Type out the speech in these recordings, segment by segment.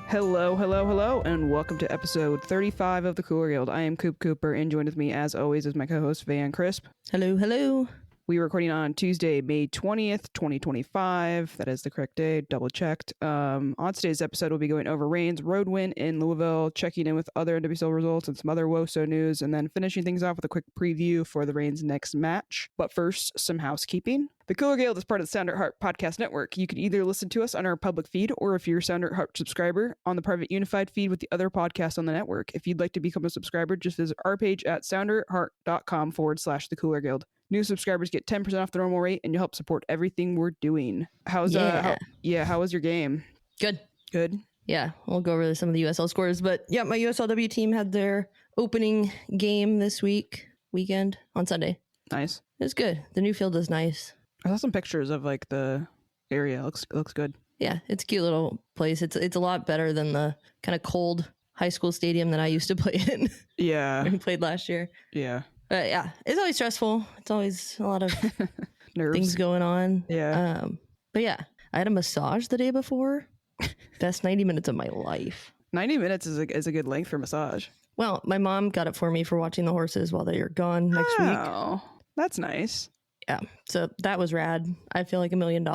Hello, hello, hello, and welcome to episode 35 of the Cooler Guild. I am Coop Cooper, and joined with me, as always, is my co-host, Van Crisp. Hello, hello. We are recording on Tuesday, May 20th, 2025. That is the correct day, double checked. On today's episode, we'll be going over Reign's road win in Louisville, checking in with other NWSL results and some other WOSO news, and then finishing things off with a quick preview for the Reign's next match. But first, some housekeeping. The Cooler Guild is part of the Sound at Heart podcast network. You can either listen to us on our public feed, or if you're a Sound at Heart subscriber, on the private unified feed with the other podcasts on the network. If you'd like to become a subscriber, just visit our page at soundatheart.com/the Cooler Guild. New subscribers get 10% off the normal rate, and you'll help support everything we're doing. How was your game? Good. Yeah, we'll go over some of the USL scores, but yeah, my USLW team had their opening game this weekend on Sunday. Nice. It was good. The new field is nice. I saw some pictures of like the area. It looks good. Yeah, it's a cute little place. It's a lot better than the kind of cold high school stadium that I used to play in. Yeah. We played last year. Yeah. But yeah, it's always stressful. It's always a lot of Nerves. things going on. Yeah. But yeah, I had a massage the day before. Best 90 minutes of my life. 90 minutes is a good length for massage. Well, my mom got it for me for watching the horses while they are gone next week. Oh, that's nice. Yeah, so that was rad. I feel like $1 million.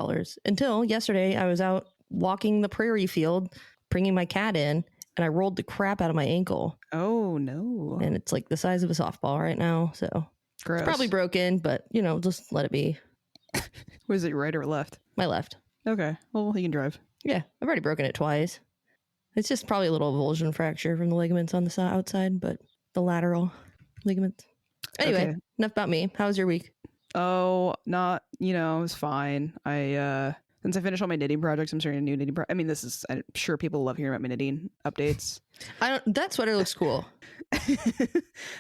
Until yesterday, I was out walking the prairie field, bringing my cat in, and I rolled the crap out of my ankle. Oh, no. And it's like the size of a softball right now, so Gross. It's probably broken, but, just let it be. Was it your right or left? My left. Okay, well, you can drive. Yeah, I've already broken it twice. It's just probably a little avulsion fracture from the ligaments on the outside, but the lateral ligaments. Anyway, Okay. Enough about me. How was your week? Oh, not, it was fine. Since I finished all my knitting projects, I'm starting a new knitting project. I mean, I'm sure people love hearing about my knitting updates. That sweater looks cool.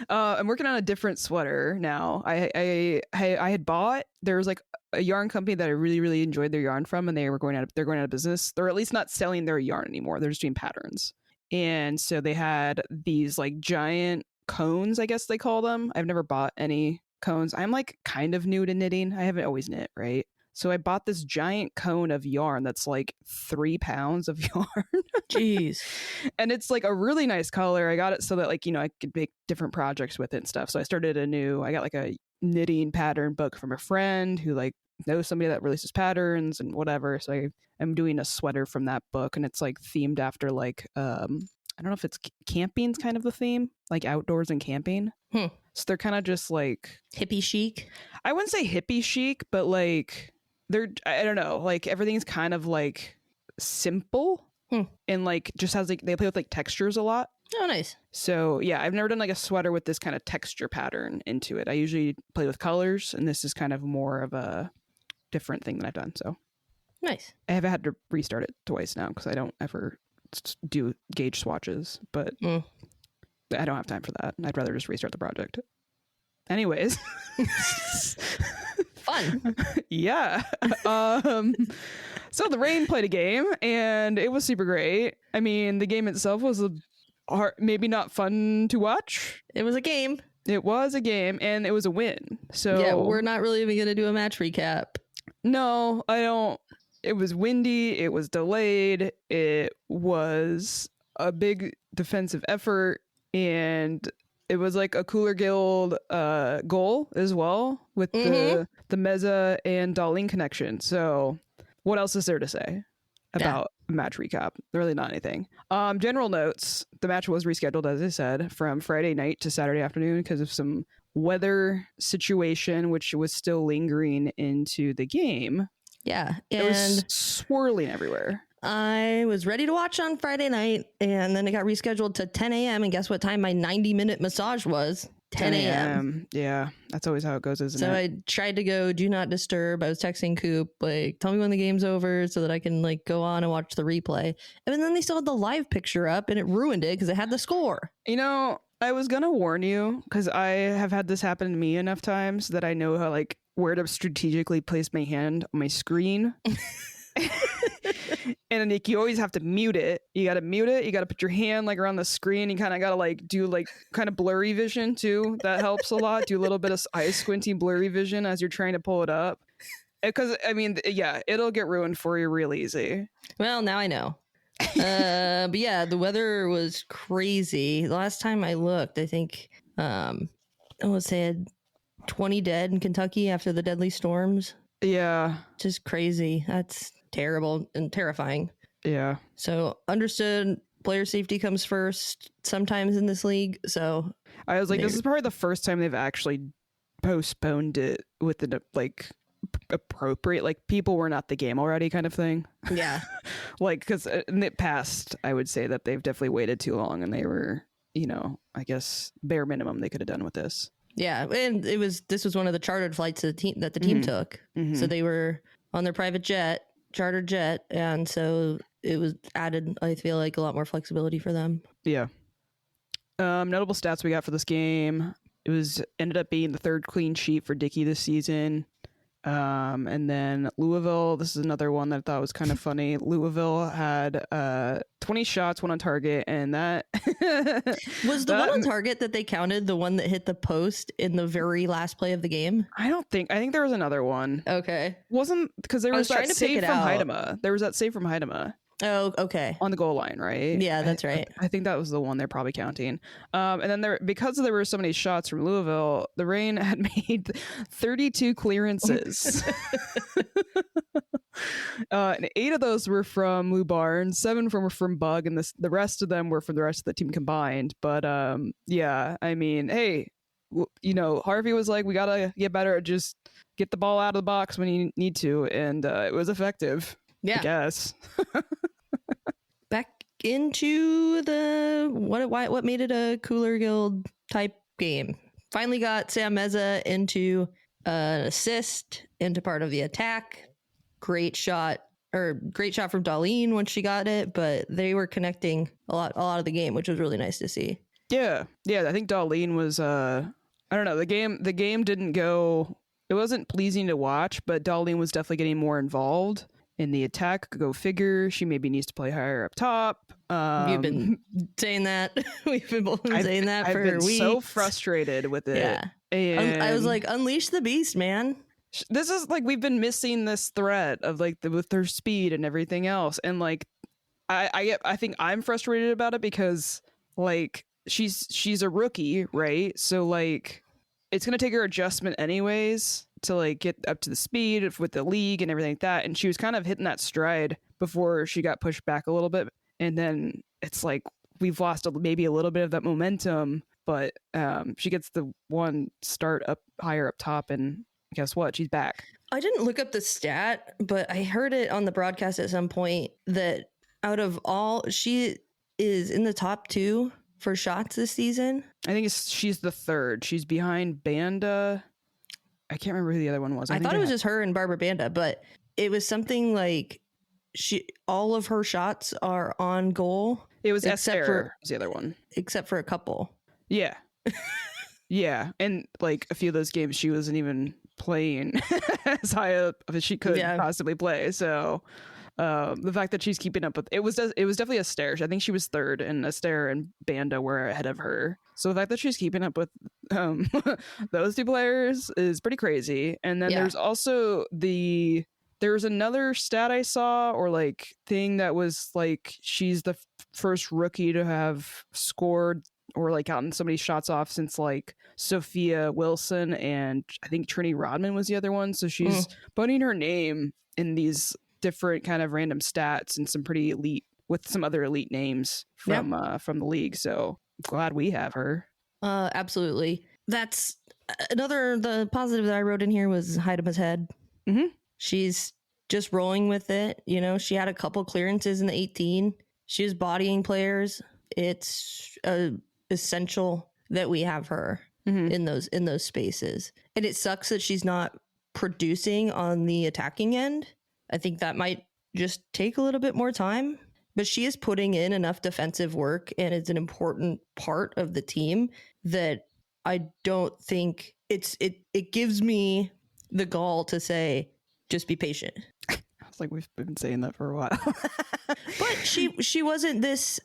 I'm working on a different sweater now. I had bought, there was like a yarn company that I really, really enjoyed their yarn from, and they're going out of business. They're at least not selling their yarn anymore. They're just doing patterns. And so they had these like giant cones, I guess they call them. I've never bought any cones. I'm like kind of new to knitting. I haven't always knit, right? So I bought this giant cone of yarn that's like 3 pounds of yarn. Jeez. And it's like a really nice color. I got it so that like, I could make different projects with it and stuff. So I started I got like a knitting pattern book from a friend who like knows somebody that releases patterns and whatever. So I'm doing a sweater from that book, and it's like themed after like, I don't know if it's camping's kind of the theme, like outdoors and camping. So they're kind of just like hippie chic. I wouldn't say hippie chic, but like I don't know, like everything's kind of like simple and like just has like, they play with like textures a lot. Oh, nice. So yeah, I've never done like a sweater with this kind of texture pattern into it. I usually play with colors, and this is kind of more of a different thing that I've done. So nice. I have had to restart it twice now because I don't ever do gauge swatches, but I don't have time for that. I'd rather just restart the project. Anyways. Fun. Yeah. So the Reign played a game, and it was super great. I mean, the game itself was maybe not fun to watch. It was a game. It was a game, and it was a win. So yeah, we're not really even going to do a match recap. No, I don't. It was windy. It was delayed. It was a big defensive effort, and it was like a Cooler Guild goal as well with the Meza and Dahlien connection. So what else is there to say about a match recap? Really not anything. General notes. The match was rescheduled, as I said, from Friday night to Saturday afternoon because of some weather situation, which was still lingering into the game. Yeah. It was swirling everywhere. I was ready to watch on Friday night, and then it got rescheduled to 10 a.m. And guess what time my 90-minute massage was? 10 a.m. Yeah, that's always how it goes, isn't it? So I tried to go do not disturb. I was texting Coop, like, tell me when the game's over so that I can like go on and watch the replay. And then they still had the live picture up, and it ruined it because it had the score. I was gonna warn you because I have had this happen to me enough times that I know how like where to strategically place my hand on my screen. And like you always have to mute it. You got to mute it. You got to put your hand like around the screen. You kind of got to like do like kind of blurry vision too. That helps a lot. Do a little bit of eye squinty blurry vision as you're trying to pull it up. Because I mean, yeah, it'll get ruined for you real easy. Well, now I know. But yeah, the weather was crazy. The last time I looked, I think I would say had 20 dead in Kentucky after the deadly storms. Yeah. Just crazy. That's terrible and terrifying. Yeah. So understood, player safety comes first sometimes in this league. So I was like, this is probably the first time they've actually postponed it with the like appropriate, like people weren't at the game already kind of thing. Yeah. Like, because in the past, I would say that they've definitely waited too long, and they were, you know, I guess bare minimum they could have done with this. Yeah, and this was one of the chartered flights that the team took. Mm-hmm. So they were on their private chartered jet, and so it was added, I feel like, a lot more flexibility for them. Yeah. Notable stats we got for this game. It ended up being the third clean sheet for Dickey this season. And then Louisville, this is another one that I thought was kind of funny. Louisville had 20 shots, one on target, and that was the one on target that they counted the one that hit the post in the very last play of the game. I think there was another one. Okay, wasn't because there was that save from Heidema. There was that save from Heidema. Oh, okay. On the goal line, right? Yeah, that's right. I think that was the one they're probably counting. And then because there were so many shots from Louisville, the Reign had made 32 clearances. And 8 of those were from Lou Barnes, 7 from Bug, and the rest of them were from the rest of the team combined. But yeah, I mean, hey, you know, Harvey was like, we gotta get better at just get the ball out of the box when you need to, and it was effective. Yeah, I guess. Back into the what made it a Cooler Guild type game. Finally got Sam Meza into an assist, into part of the attack. Great shot from Dahlien once she got it, but they were connecting a lot of the game, which was really nice to see. Yeah. I think Dahlien was I don't know, the game didn't go, it wasn't pleasing to watch, but Dahlien was definitely getting more involved in the attack. Go figure. She maybe needs to play higher up top. You've been saying that. We've been both saying that for weeks. I've been so frustrated with it. Yeah. And I was like, unleash the beast, man. This is like, we've been missing this threat of like with her speed and everything else. And like, I think I'm frustrated about it because like she's a rookie, right? So like, it's going to take her adjustment anyways to like get up to the speed with the league and everything like that. And she was kind of hitting that stride before she got pushed back a little bit. And then it's like, we've lost maybe a little bit of that momentum, but she gets the one start up higher up top, and guess what? She's back. I didn't look up the stat, but I heard it on the broadcast at some point that out of all, she is in the top 2 for shots this season. I think she's the third. She's behind Banda. I can't remember who the other one was. I thought it was just her and Barbara Banda, but it was something like all of her shots are on goal. It was Esther was the other one. Except for a couple. Yeah. Yeah. And like a few of those games she wasn't even playing as high up as she could possibly play. So the fact that she's keeping up with it was definitely Esther. I think she was third, and Esther and Banda were ahead of her. So the fact that she's keeping up with those 2 players is pretty crazy. And then there's also there's another stat I saw, or like thing that was like she's the first rookie to have scored or like gotten so many shots off since like Sophia Wilson, and I think Trini Rodman was the other one. So she's putting her name in these different kind of random stats and some pretty elite, with some other elite names from the league. So glad we have her. Absolutely. That's the positive that I wrote in here was Heidema's head. Mm-hmm. She's just rolling with it. You know, she had a couple clearances in the 18. She was bodying players. It's essential that we have her in those spaces. And it sucks that she's not producing on the attacking end. I think that might just take a little bit more time, but she is putting in enough defensive work and is an important part of the team that I don't think it gives me the gall to say, just be patient. It's like we've been saying that for a while. But she wasn't this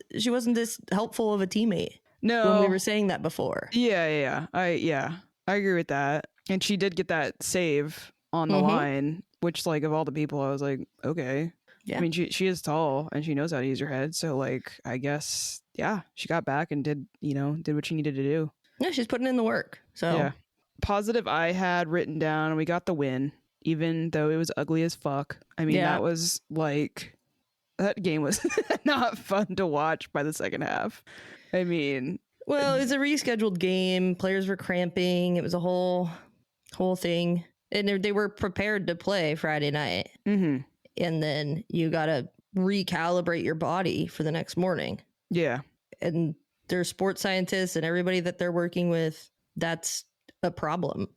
helpful of a teammate. No, when we were saying that before. Yeah. I agree with that. And she did get that save on the line, which like of all the people, I was like, okay. Yeah. I mean, she is tall and she knows how to use her head. So like, I guess, yeah, she got back and did what she needed to do. Yeah, she's putting in the work. So yeah. Positive I had written down, we got the win, even though it was ugly as fuck. I mean, that was like, that game was not fun to watch by the second half. I mean, well, it was a rescheduled game. Players were cramping. It was a whole thing. And they were prepared to play Friday night. Mm-hmm. And then you got to recalibrate your body for the next morning. Yeah. And there's sports scientists and everybody that they're working with. That's a problem.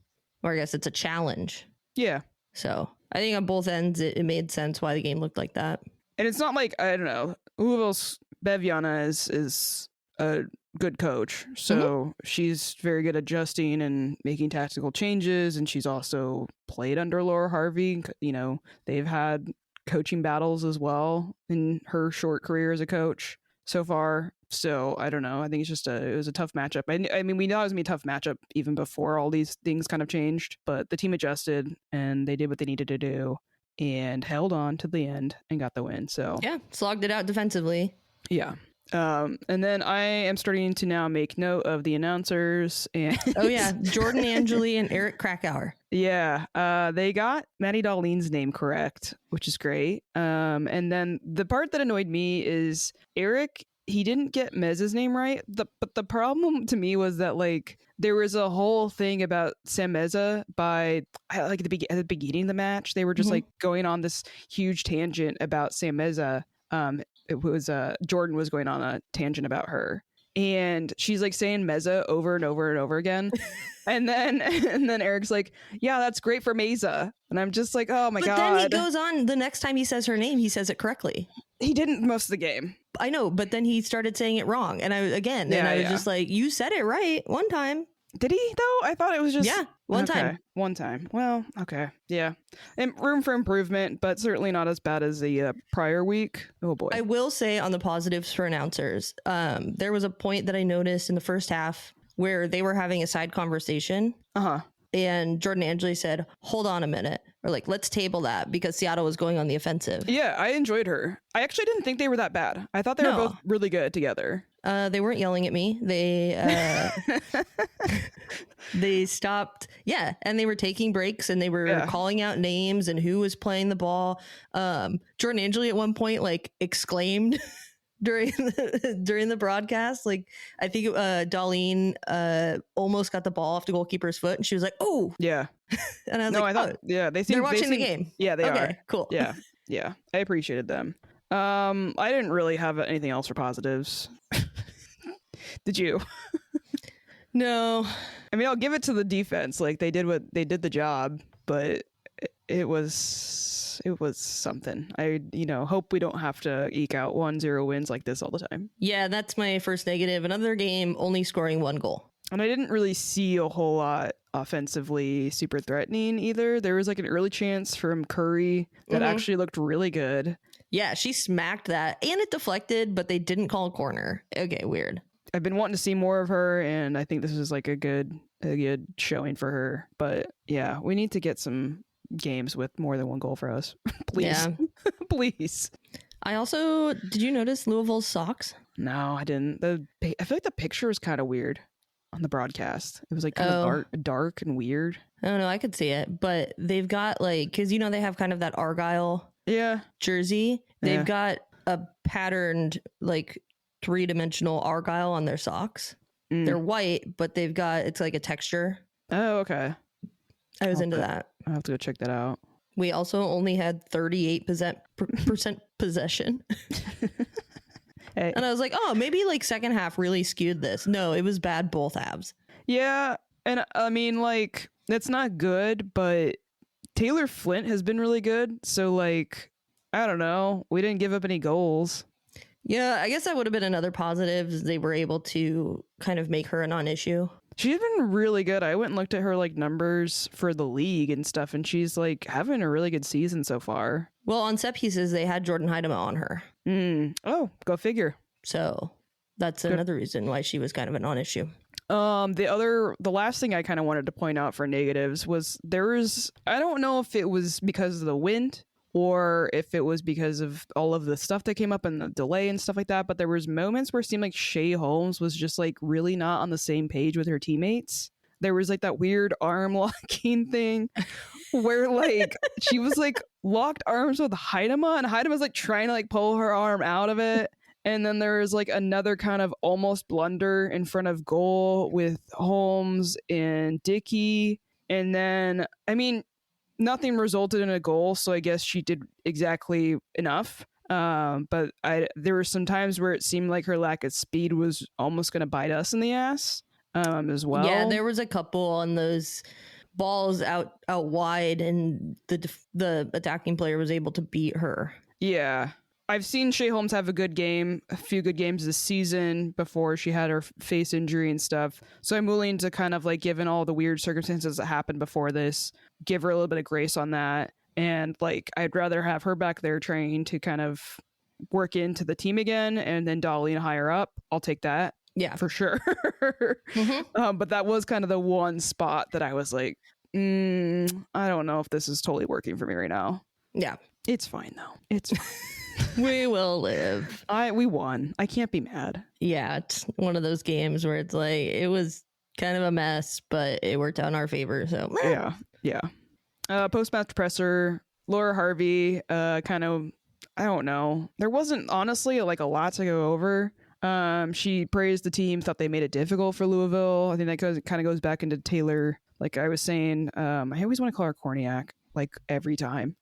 Or I guess it's a challenge. Yeah. So I think on both ends, it made sense why the game looked like that. And it's not like, I don't know, Louisville's Beviana is a good coach. So she's very good at adjusting and making tactical changes. And she's also played under Laura Harvey. They've had coaching battles as well in her short career as a coach so far. So I don't know. I think it's it was a tough matchup. I mean, we know it was going to be a tough matchup even before all these things kind of changed. But the team adjusted and they did what they needed to do and held on to the end and got the win. So yeah, slogged it out defensively. Yeah. And then I am starting to now make note of the announcers. And oh yeah, Jordan Angeli and Eric Krakauer. Yeah, they got Maddie Dahlien's name correct, which is great. And then the part that annoyed me is Eric. He didn't get Meza's name right. But the problem to me was that like there was a whole thing about Sam Meza by like at the beginning of the match. They were just like going on this huge tangent about Sam Meza. It was Jordan was going on a tangent about her, and she's like saying Meza over and over and over again. and then Eric's like, yeah, that's great for Meza. And I'm just like, oh my God. But then he goes on, the next time he says her name, he says it correctly. He didn't most of the game. I know, but then he started saying it wrong. And I was just like, you said it right one time. Did he though? I thought it was just one time. One time. Well, okay, yeah, and room for improvement, but certainly not as bad as the prior week. Oh boy. I will say on the positives for announcers, there was a point that I noticed in the first half where they were having a side conversation. And Jordan Angeli said, "Hold on a minute," or like, "Let's table that," because Seattle was going on the offensive. Yeah, I enjoyed her. I actually didn't think they were that bad. I thought they were both really good together. They weren't yelling at me. They they stopped. Yeah, and they were taking breaks and they were calling out names and who was playing the ball. Jordan Angeli at one point like exclaimed during the broadcast, like I think Dahlien almost got the ball off the goalkeeper's foot, and she was like, "Oh, yeah." And I was like, "Oh, yeah, they're watching the game." Yeah, they are. Cool. Yeah, I appreciated them. I didn't really have anything else for positives. Did you? No. I mean, I'll give it to the defense. Like they did the job, but it was something. I hope we don't have to eke out 1-0 wins like this all the time. Yeah, that's my first negative. Another game only scoring 1 goal. And I didn't really see a whole lot offensively super threatening either. There was like an early chance from Curry that actually looked really good. Yeah, she smacked that and it deflected, but they didn't call a corner. Okay, weird. I've been wanting to see more of her, and I think this is like a good showing for her. But yeah, we need to get some games with more than 1 goal for us. Please. Yeah. Please. Did you notice Louisville's socks? No, I didn't. I feel like the picture was kind of weird on the broadcast. It was like kind of dark and weird. I don't know. I could see it, but they've got like, cause they have kind of that Argyle jersey. They've got a patterned like 3-dimensional Argyle on their socks. They're white, but it's like a texture. Oh, okay. I was into that. I'll have to go check that out. We also only had 38% possession. Hey. And I was like, oh, maybe like second half really skewed this. No, it was bad both halves. Yeah. And I mean, like, that's not good, but Taylor Flint has been really good. So, like, I don't know. We didn't give up any goals. Yeah, I guess that would have been another positive. They were able to kind of make her a non-issue. She's been really good. I went and looked at her like numbers for the league and stuff, and she's like having a really good season so far. Well, on set pieces, they had Jordan Heidema on her. Oh, go figure. So that's another reason why she was kind of a non-issue. The last thing I kind of wanted to point out for negatives was I don't know if it was because of the wind or if it was because of all of the stuff that came up and the delay and stuff like that. But there was moments where it seemed like Shea Holmes was just like really not on the same page with her teammates. There was like that weird arm locking thing where like she was like locked arms with Heidema, and Heidema's like trying to like pull her arm out of it. And then there was like another kind of almost blunder in front of goal with Holmes and Dickey. And then, I mean, nothing resulted in a goal, so I guess she did exactly enough. But there were some times where it seemed like her lack of speed was almost going to bite us in the ass as well. Yeah, there was a couple on those balls out wide, and the attacking player was able to beat her. Yeah. I've seen Shea Holmes have a few good games this season before she had her face injury and stuff. So I'm willing to kind of like, given all the weird circumstances that happened before this, give her a little bit of grace on that. And like, I'd rather have her back there trying to kind of work into the team again, and then Dahlien higher up. I'll take that. Yeah, for sure. But that was kind of the one spot that I was like, I don't know if this is totally working for me right now. Yeah. It's fine though. It's fine. We will live. We won. I can't be mad. Yeah, it's one of those games where it's like, it was kind of a mess, but it worked out in our favor. So yeah. Post-match presser, Laura Harvey, kind of, I don't know. There wasn't honestly like a lot to go over. She praised the team, thought they made it difficult for Louisville. I think that kind of goes back into Taylor. Like I was saying, I always want to call her Corniak, like every time.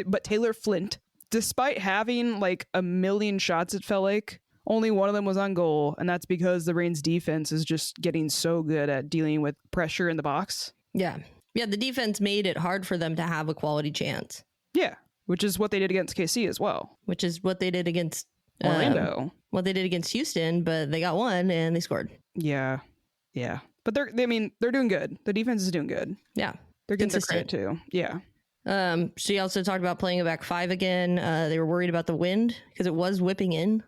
But Taylor Flint, despite having like a million shots, it felt like only one of them was on goal. And that's because the Reigns defense is just getting so good at dealing with pressure in the box. Yeah. Yeah, the defense made it hard for them to have a quality chance. Yeah, which is what they did against KC as well. Which is what they did against Orlando. What they did against Houston, but they got one and they scored. Yeah. But they're doing good. The defense is doing good. Yeah. They're getting their credit too. Yeah. She also talked about playing a back five again. They were worried about the wind because it was whipping in,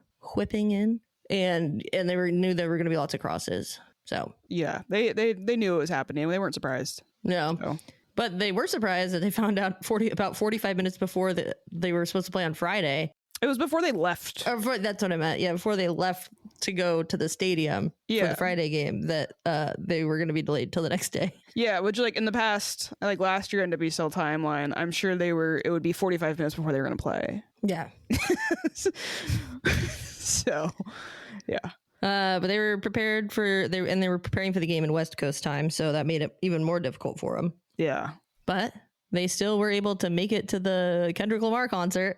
and they knew there were going to be lots of crosses. So yeah, they knew it was happening. They weren't surprised. No, so. But they were surprised that they found out about 45 minutes before that they were supposed to play on Friday. It was before they left. That's what I meant. Yeah, before they left to go to the stadium for the Friday game, that they were going to be delayed till the next day. Yeah, which like in the past, like last year NWSL timeline, I'm sure it would be 45 minutes before they were going to play. Yeah. So, yeah. But they were prepared they were preparing for the game in West Coast time, so that made it even more difficult for them. Yeah. But they still were able to make it to the Kendrick Lamar concert.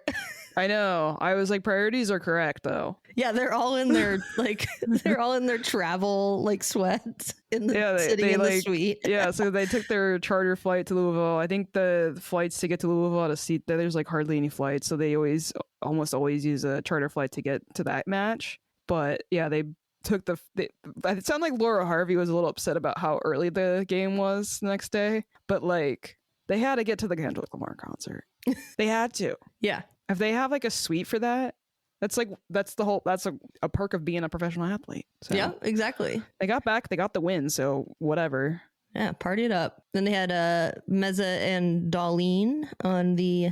I know. I was like, priorities are correct though. Yeah, they're all in their travel like sweats sitting in the suite. Yeah, so they took their charter flight to Louisville. I think the flights to get to Louisville at a seat there's like hardly any flights, so they almost always use a charter flight to get to that match. But yeah, they took it sounded like Laura Harvey was a little upset about how early the game was the next day, but like they had to get to the Kendrick Lamar concert. They had to. Yeah. If they have like a suite for that, that's a perk of being a professional athlete. So yeah, exactly. They got back, they got the win, so whatever. Yeah, party it up. Then they had Meza and Dahlien on the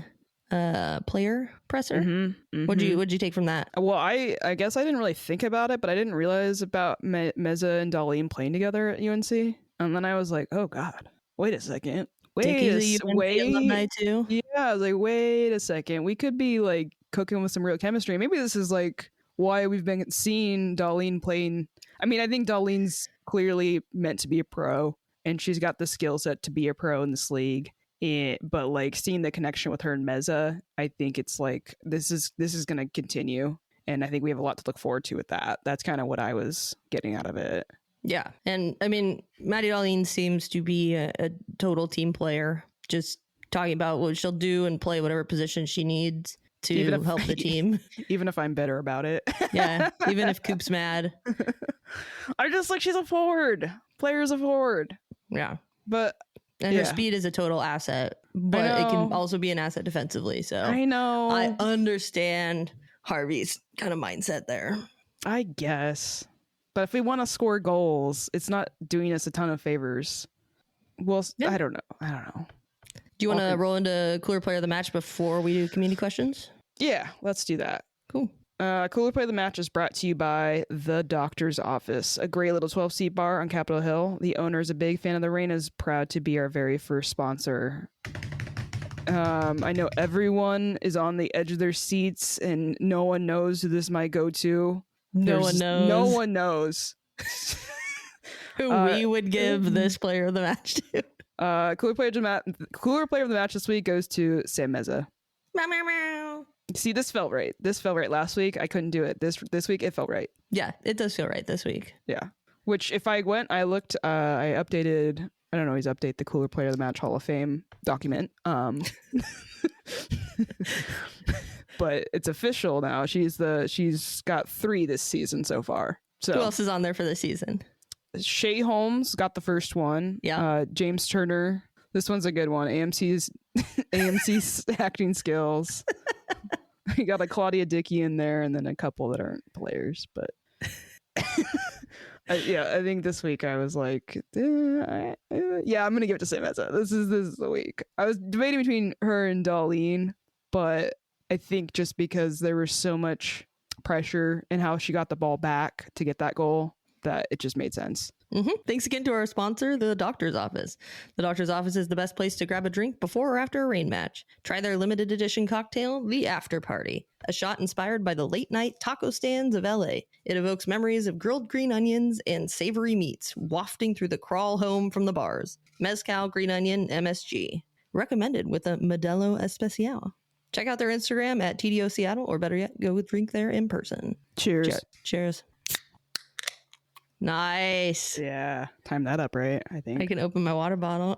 player presser. Mm-hmm. What'd you take from that? Well, I guess I didn't really think about it, but I didn't realize about Meza and Dahlien playing together at UNC. And then I was like, oh God, wait a second. Dickey's a UNC alumni too. Yeah, I was like, wait a second. We could be like cooking with some real chemistry. Maybe this is like why we've been seeing Dahlien playing. I mean, I think Dahlien's clearly meant to be a pro, and she's got the skill set to be a pro in this league. But like seeing the connection with her and Meza, I think it's like this is going to continue, and I think we have a lot to look forward to with that. That's kind of what I was getting out of it. Yeah, and I mean, Maddie Dahlien seems to be a total team player, just talking about what she'll do and play whatever position she needs to help the team. Even if I'm bitter about it. Yeah, even if Coop's mad. I just like she's a forward. Player's a forward. Yeah. And her speed is a total asset, but it can also be an asset defensively. So I know. I understand Harvey's kind of mindset there. I guess. But if we want to score goals, it's not doing us a ton of favors. Well, yeah. I don't know. Do you want to roll into Cooler Player of the Match before we do community questions? Yeah, let's do that. Cool. Cooler Player of the Match is brought to you by The Doctor's Office, a great little 12-seat bar on Capitol Hill. The owner is a big fan of the rain, is proud to be our very first sponsor. I know everyone is on the edge of their seats, and no one knows who this might go to. No one knows. No one knows. Who we would give this player of the match to. Cooler Player of the Match this week goes to Sam Meza. Meow, meow, meow. See, this felt right. This felt right last week. I couldn't do it. This week, it felt right. Yeah, it does feel right this week. Yeah. Which, if I went, I looked, I updated, I don't always update the Cooler Player of the Match Hall of Fame document. But it's official now. She's got 3 this season so far. So who else is on there for this season? Shea Holmes got the first one. Yeah. James Turner. This one's a good one. AMC's acting skills. We got a Claudia Dickey in there, and then a couple that aren't players. But I think this week I was like, I'm gonna give it to Sam Meza. This is the week. I was debating between her and Dahlien, but I think just because there was so much pressure in how she got the ball back to get that goal, that it just made sense. Mm-hmm. Thanks again to our sponsor, the Doctor's Office. The Doctor's Office is the best place to grab a drink before or after a rain match. Try their limited edition cocktail, The After Party, a shot inspired by the late night taco stands of LA. It evokes memories of grilled green onions and savory meats wafting through the crawl home from the bars. Mezcal, green onion, MSG. Recommended with a Modelo Especial. Check out their Instagram at TDO Seattle, or better yet, go drink there in person. Cheers. Cheers. Nice. Yeah, time that up, right? I think I can open my water bottle.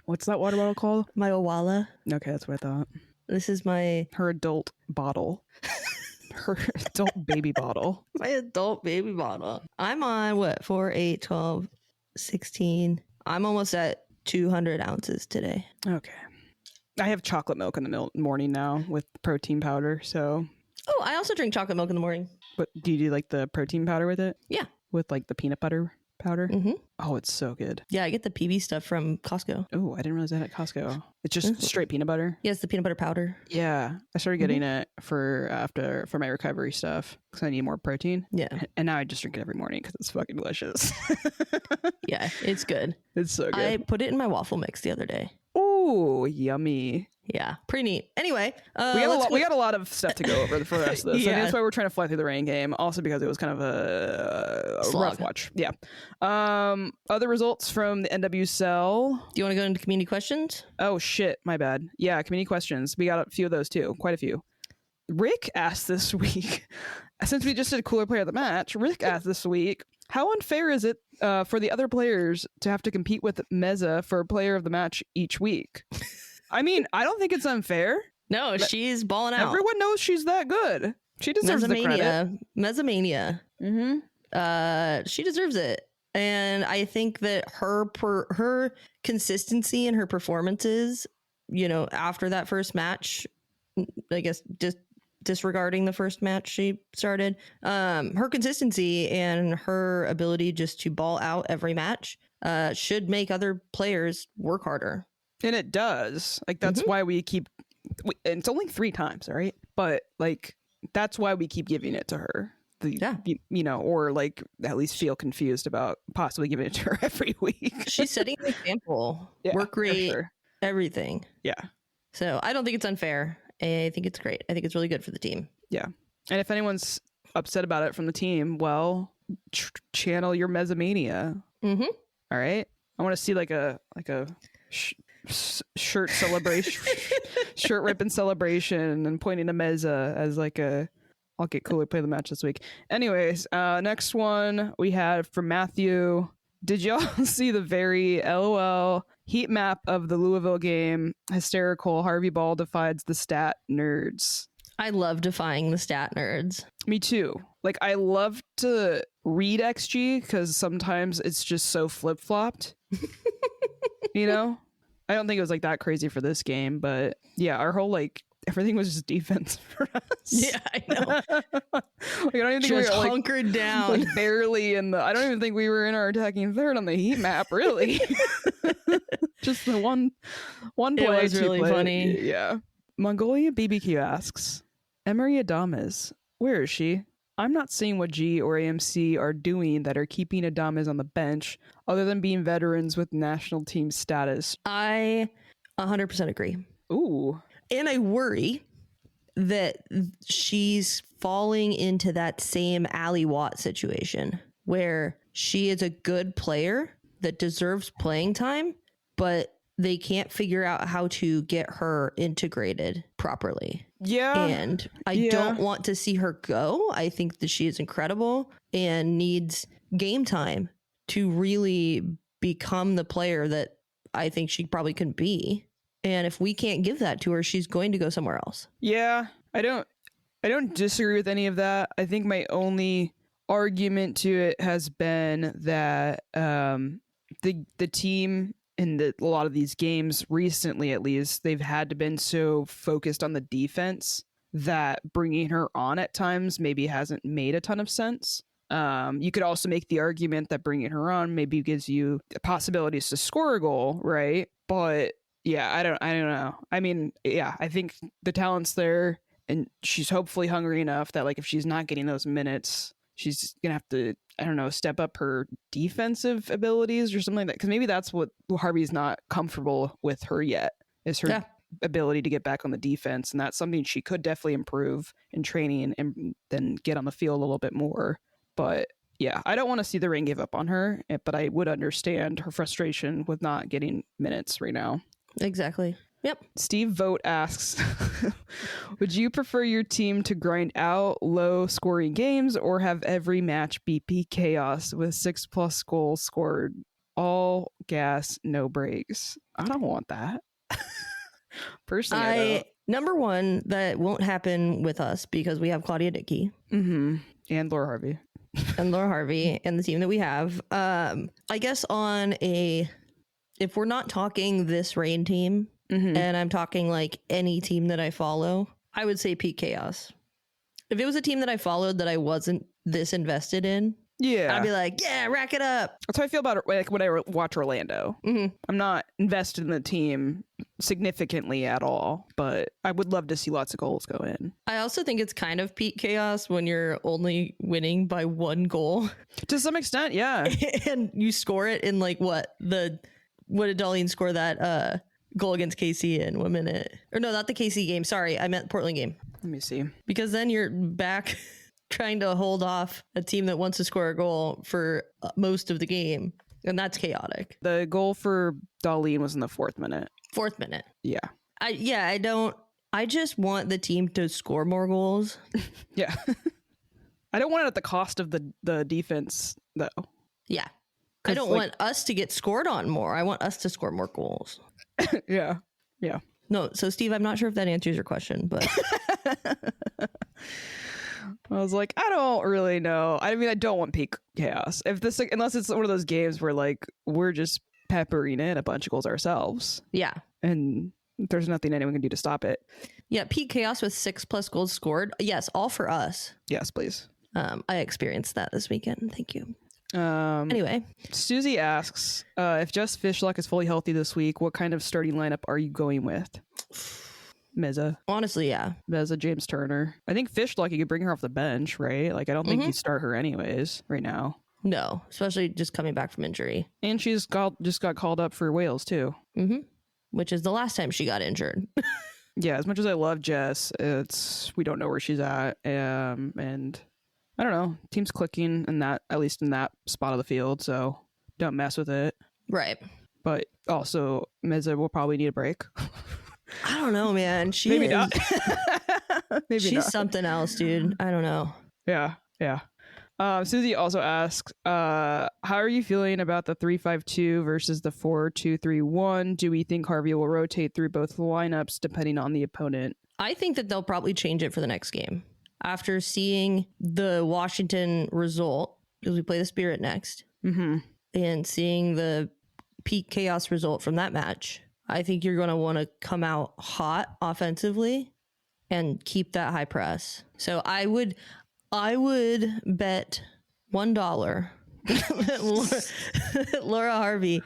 What's that water bottle called? My Owala. Okay, that's what I thought. This is her adult bottle. Her adult baby bottle. My adult baby bottle. I'm on what? 4, 8, 12, 16. I'm almost at 200 ounces today. Okay. I have chocolate milk in the morning now with protein powder, so. Oh, I also drink chocolate milk in the morning. But do you do like the protein powder with it? Yeah. With like the peanut butter powder? Mm-hmm. Oh, it's so good. Yeah, I get the PB stuff from Costco. Oh, I didn't realize that at Costco. It's just straight peanut butter. Yeah, it's the peanut butter powder. Yeah, I started getting it for my recovery stuff because I need more protein. Yeah, and now I just drink it every morning because it's fucking delicious. Yeah, it's good. It's so good. I put it in my waffle mix the other day. Oh, yummy. Yeah, pretty neat. Anyway, we got a lot of stuff to go over for the rest of this. Yeah. I think that's why we're trying to fly through the rain game. Also because it was kind of a rough watch. Yeah. Other results from the NWSL. Do you want to go into community questions? Oh shit, my bad. Yeah, community questions. We got a few of those too. Quite a few. Rick asked this week, since we just did Cooler Player of the Match, Rick asked this week, how unfair is it for the other players to have to compete with Meza for Player of the Match each week? I mean, I don't think it's unfair. No, she's balling out. Everyone knows she's that good. She deserves the credit. Mezamania. Mm-hmm. She deserves it. And I think that her consistency and her performances, after that first match, I guess just disregarding the first match she started, her consistency and her ability just to ball out every match should make other players work harder. And it does. Like, that's why we keep... it's only 3 times, right? But, like, that's why we keep giving it to her. Or, like, at least feel confused about possibly giving it to her every week. She's setting an example. Work rate, everything. Yeah. So, I don't think it's unfair. I think it's great. I think it's really good for the team. Yeah. And if anyone's upset about it from the team, well, channel your Mezamania. Mm-hmm. All right? I want to see, like a... shirt celebration, shirt ripping celebration, and pointing to Meza as like I'll get Cooler Play the Match this week. Anyways, next one we had from Matthew. Did y'all see the very LOL heat map of the Louisville game? Hysterical. Harvey Ball defies the stat nerds. I love defying the stat nerds. Me too. Like, I love to read XG because sometimes it's just so flip-flopped. I don't think it was like that crazy for this game, but yeah, our whole everything was just defense for us. Yeah, I know. I don't even think we were hunkered down, barely in the. I don't even think we were in our attacking third on the heat map, really. Just the one play. It was really funny. Yeah. Mongolia BBQ asks, Emery Adames, where is she? I'm not seeing what G or AMC are doing that are keeping Adames on the bench other than being veterans with national team status. I 100% agree. Ooh. And I worry that she's falling into that same Ali Watt situation where she is a good player that deserves playing time, but they can't figure out how to get her integrated properly. Yeah. And I don't want to see her go. I think that she is incredible and needs game time to really become the player that I think she probably can be. And if we can't give that to her, she's going to go somewhere else. Yeah. I don't disagree with any of that. I think my only argument to it has been that the team in a lot of these games recently, at least, they've had to been so focused on the defense that bringing her on at times maybe hasn't made a ton of sense. You could also make the argument that bringing her on maybe gives you possibilities to score a goal, right? But yeah, I don't know. I mean, yeah, I think the talent's there, and she's hopefully hungry enough that like if she's not getting those minutes, she's gonna have to, I don't know, step up her defensive abilities or something like that. Because maybe that's what Harvey's not comfortable with her yet, is her ability to get back on the defense. And that's something she could definitely improve in training and then get on the field a little bit more. But yeah, I don't want to see the Reign give up on her, but I would understand her frustration with not getting minutes right now. Exactly. Yep. Steve Vogt asks, would you prefer your team to grind out low scoring games or have every match be peak chaos with 6+ goals scored? All gas, no breaks. I don't want that. Personally, I don't. Number one, that won't happen with us because we have Claudia Dickey. Mm-hmm. And Laura Harvey. And Laura Harvey and the team that we have. I guess if we're not talking this Reign team, and I'm talking like any team that I follow, I would say peak chaos. If it was a team that I followed that I wasn't this invested in, I'd be like, yeah, rack it up. That's how I feel about it. Like when I watch Orlando, I'm not invested in the team significantly at all, but I would love to see lots of goals go in. I also think it's kind of peak chaos when you're only winning by one goal. To some extent, yeah. And you score it in like what did Dahlien score that goal against KC in 1 minute? Or no, not the KC game. Sorry, I meant Portland game. Let me see. Because then you're back trying to hold off a team that wants to score a goal for most of the game. And that's chaotic. The goal for Dahlien was in the 4th minute. 4th minute. Yeah. I just want the team to score more goals. Yeah. I don't want it at the cost of the defense, though. Yeah. I don't want us to get scored on more. I want us to score more goals. Yeah. Yeah. No, so Steve, I'm not sure if that answers your question, but I was like, I don't really know. I mean, I don't want peak chaos. Unless it's one of those games where like we're just peppering in a bunch of goals ourselves. Yeah. And there's nothing anyone can do to stop it. Yeah, peak chaos with 6+ goals scored. Yes, all for us. Yes, please. I experienced that this weekend. Thank you. Anyway, Susie asks, if Jess Fishlock is fully healthy this week, what kind of starting lineup are you going with? Meza. Honestly, yeah. Meza, James Turner. I think Fishlock, you could bring her off the bench, right? Like, I don't think you'd start her anyways right now. No, especially just coming back from injury. And just got called up for Wales, too. Mm-hmm. Which is the last time she got injured. Yeah, as much as I love Jess, we don't know where she's at. And I don't know. Team's clicking in that, at least in that spot of the field, so don't mess with it. Right. But also, Meza will probably need a break. I don't know, man. Maybe not. Maybe she's not. Something else, dude. I don't know. Yeah. Susie also asks, how are you feeling about the 3-5-2 versus the 4-2-3-1? Do we think Harvey will rotate through both lineups depending on the opponent? I think that they'll probably change it for the next game. After seeing the Washington result, because we play the Spirit next, and seeing the peak chaos result from that match, I think you're going to want to come out hot offensively and keep that high press. So I would bet $1 that Laura Harvey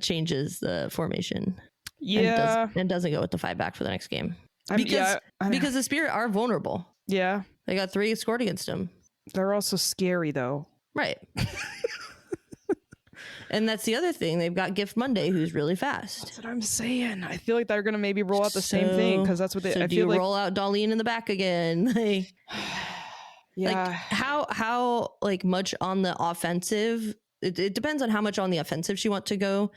changes the formation. Yeah. And doesn't go with the 5 back for the next game. Because the Spirit are vulnerable. Yeah. They got 3 scored against them. They're also scary, though. Right. And that's the other thing. They've got Gift Monday, who's really fast. That's what I'm saying. I feel like they're going to maybe roll out the same thing because that's what they... I feel like roll out Dahlien in the back again? Yeah. Like how like much on the offensive... It depends on how much on the offensive she wants to go,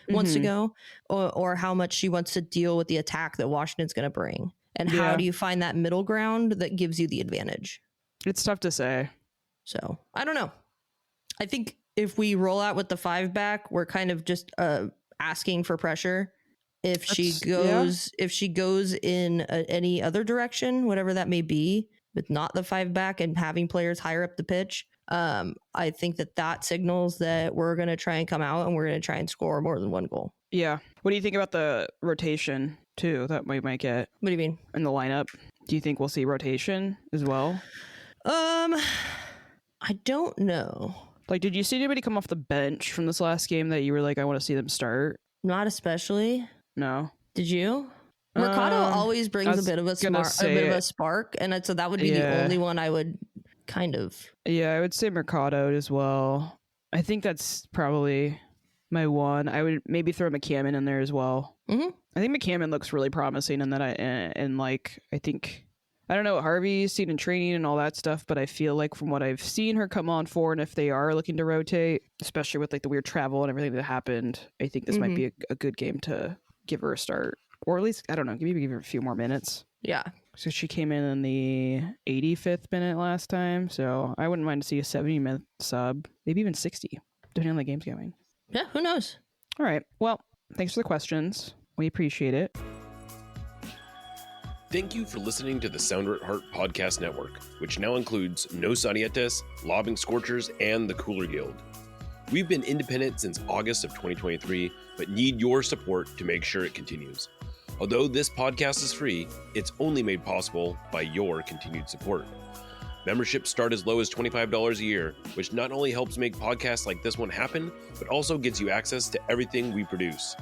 or how much she wants to deal with the attack that Washington's going to bring. And how do you find that middle ground that gives you the advantage? It's tough to say. So I don't know. I think if we roll out with the 5 back, we're kind of just asking for pressure. If she goes in any other direction, whatever that may be, with not the 5 back and having players higher up the pitch, I think that signals that we're going to try and come out and we're going to try and score more than 1 goal. Yeah. What do you think about the rotation too that we might get? What do you mean? In the lineup? Do you think we'll see rotation as well? I don't know. Like, did you see anybody come off the bench from this last game that you were like, I want to see them start? Not especially. No. Did you? Mercado always brings a bit of a spark, and so that would be the only one I would kind of. Yeah, I would say Mercado as well. I think that's probably my one. I would maybe throw McCammon in there as well. Mm-hmm. I think McCammon looks really promising, and that I think. I don't know what Harvey's seen in training and all that stuff, but I feel like from what I've seen her come on for, and if they are looking to rotate, especially with like the weird travel and everything that happened, I think this might be a good game to give her a start. Or at least, I don't know, maybe give her a few more minutes. Yeah. So she came in the 85th minute last time, so I wouldn't mind to see a 70-minute sub, maybe even 60, depending on the game's going. Yeah, who knows? All right. Well, thanks for the questions. We appreciate it. Thank you for listening to the Sounder at Heart Podcast Network, which now includes No Sarietes, Lobbing Scorchers, and the Cooler Guild. We've been independent since August of 2023, but need your support to make sure it continues. Although this podcast is free, it's only made possible by your continued support. Memberships start as low as $25 a year, which not only helps make podcasts like this one happen, but also gets you access to everything we produce.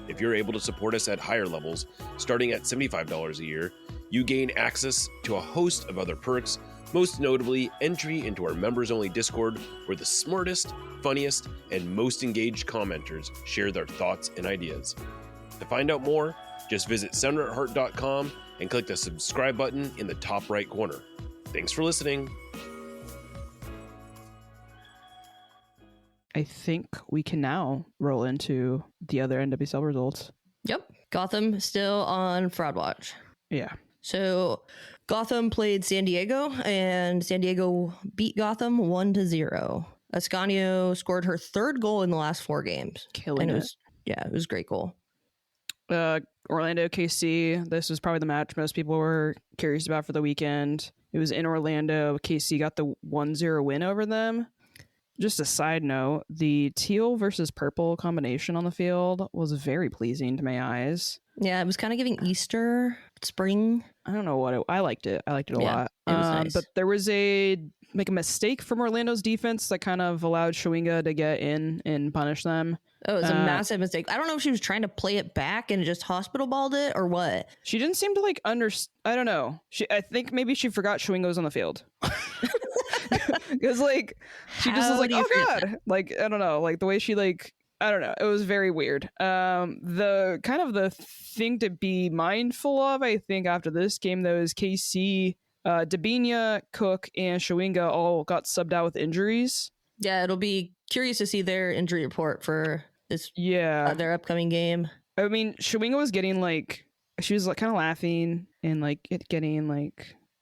If you're able to support us at higher levels, starting at $75 a year, you gain access to a host of other perks, most notably entry into our members-only Discord, where the smartest, funniest, and most engaged commenters share their thoughts and ideas. To find out more, just visit sounderatheart.com and click the subscribe button in the top right corner. Thanks for listening. I think we can now roll into the other NWSL results. Yep. Gotham still on fraud watch. Yeah. So Gotham played San Diego, and San Diego beat Gotham 1-0. Ascanio scored her 3rd goal in the last 4 games. Killing it. It was a great goal. Orlando KC. This was probably the match most people were curious about for the weekend. It was in Orlando. KC got the 1-0 win over them. Just a side note, the teal versus purple combination on the field was very pleasing to my eyes. Yeah, it was kind of giving Easter, spring. I don't know what I liked it. I liked it a lot. It was nice. But there was a mistake from Orlando's defense that kind of allowed Schwinga to get in and punish them. Oh, it was a massive mistake. I don't know if she was trying to play it back and just hospital balled it or what. She didn't seem to I don't know. I think maybe she forgot Schwinga was on the field. Because she just was like, oh god, I don't know, the way she I don't know, it was very weird. The kind of the thing to be mindful of, I think, after this game though, is KC, Dabinia, Cook, and Schwinga all got subbed out with injuries. Yeah, it'll be curious to see their injury report for this. Yeah, their upcoming game. I mean, Schwinga was getting she was kind of laughing and getting I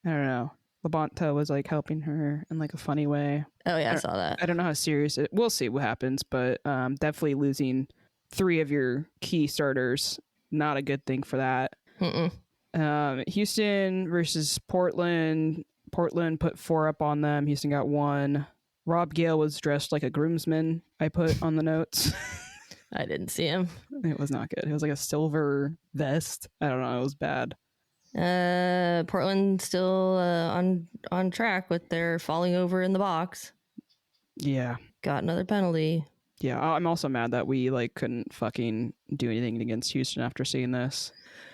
don't know. Labonta was helping her in a funny way. Oh yeah, I saw that. I don't know how serious it. We'll see what happens, but definitely losing 3 of your key starters, not a good thing for that. Houston versus Portland. Portland put 4 up on them. Houston got 1. Rob Gale was dressed like a groomsman. I put on the notes. I didn't see him. It was not good. It was a silver vest. I don't know. It was bad. Portland still on track with their falling over in the box. Yeah. Got another penalty. Yeah, I'm also mad that we couldn't fucking do anything against Houston after seeing this.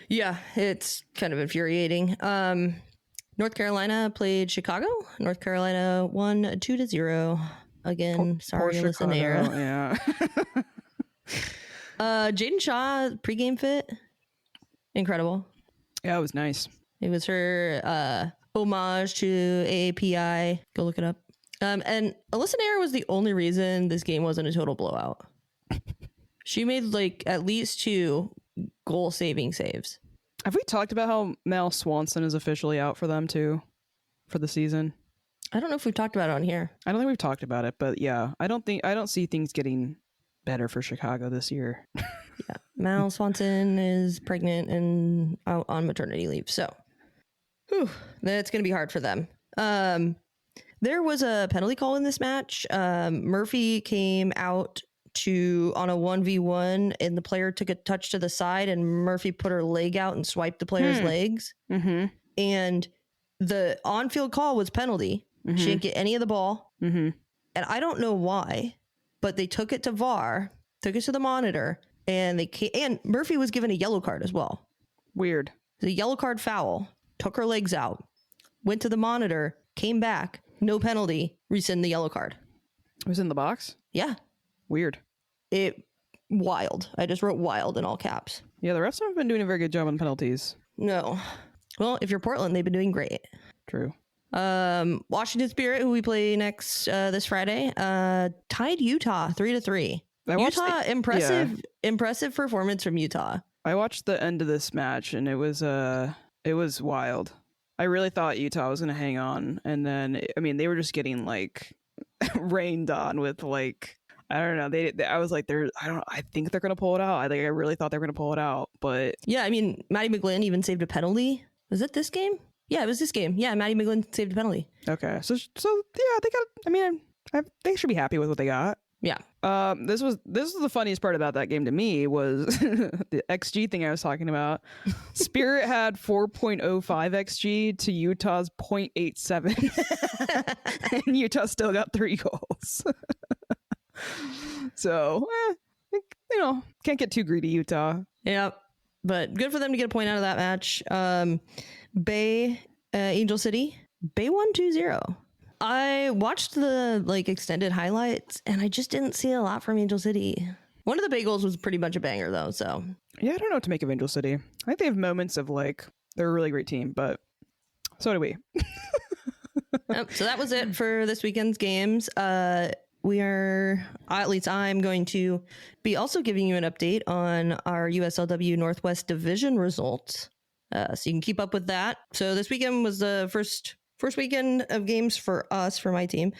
Yeah, it's kind of infuriating. North Carolina played Chicago. North Carolina won 2-0. Again, sorry, Alyssa Nair. Yeah. Jaden Shaw pregame fit, incredible. Yeah, it was nice. It was her homage to AAPI. Go look it up. And Alyssa Nair was the only reason this game wasn't a total blowout. She made at least 2 goal-saving saves. Have we talked about how Mel Swanson is officially out for them too, for the season? I don't know if we've talked about it on here. I don't think we've talked about it, but yeah, I don't see things getting better for Chicago this year. Yeah, Mal Swanson is pregnant and out on maternity leave, so that's going to be hard for them. There was a penalty call in this match. Murphy came out on a 1v1, and the player took a touch to the side, and Murphy put her leg out and swiped the player's legs. Mm-hmm. And the on-field call was penalty. Mm-hmm. She didn't get any of the ball. Mm-hmm. And I don't know why, but they took it to VAR, took it to the monitor, and and Murphy was given a yellow card as well. Weird. The yellow card foul, took her legs out, went to the monitor, came back, no penalty, rescind the yellow card. It was in the box? Yeah. Weird. Wild. I just wrote wild in all caps. Yeah, the refs haven't been doing a very good job on penalties. No. Well, if you're Portland, they've been doing great. True. Washington Spirit, who we play next this Friday, tied Utah 3-3. Utah, impressive performance from Utah. I watched the end of this match, and it was wild. I really thought Utah was going to hang on, and then they were just getting rained on with I don't know. I was like, I think they're going to pull it out. I really thought they were going to pull it out, but yeah, Maddie McGlynn even saved a penalty. Was it this game? Yeah, it was this game. Yeah, Maddie McGlynn saved a penalty. Okay, so yeah, they got. They should be happy with what they got. Yeah. This was the funniest part about that game to me was the XG thing I was talking about. Spirit had 4.05 XG to Utah's 0.87, and Utah still got 3 goals. So, can't get too greedy, Utah. Yep. But good for them to get a point out of that match. Bay, Angel City, Bay won 2-0. I watched the extended highlights, and I just didn't see a lot from Angel City. One of the Bay goals was pretty much a banger, though. So yeah, I don't know what to make of Angel City. I think they have moments of they're a really great team, but so do we. Yep, so that was it for this weekend's games. At least I'm going to be also giving you an update on our USLW Northwest Division results, so you can keep up with that. So this weekend was the first weekend of games for my team.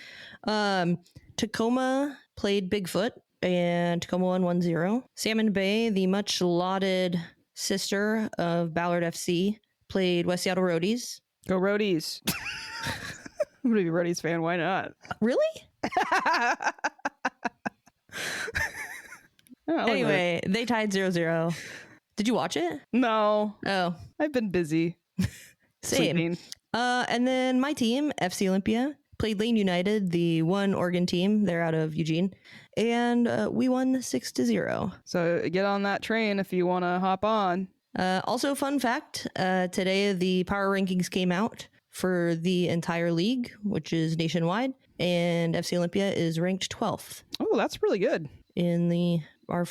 Tacoma played Bigfoot, and Tacoma won 1-0. Salmon Bay, the much lauded sister of Ballard FC, played West Seattle Roadies. Go Roadies. I'm gonna be a Roadies fan. Why not? Really? Anyway, they tied 0-0. Did you watch it? No. Oh, I've been busy. Same. Sleeping. And then my team, FC Olympia, played Lane United, the one Oregon team. They're out of Eugene, and we won 6-0. So get on that train if you want to hop on. Also, fun fact: today the power rankings came out for the entire league, which is nationwide, and FC Olympia is ranked 12th. Oh, that's really good. After our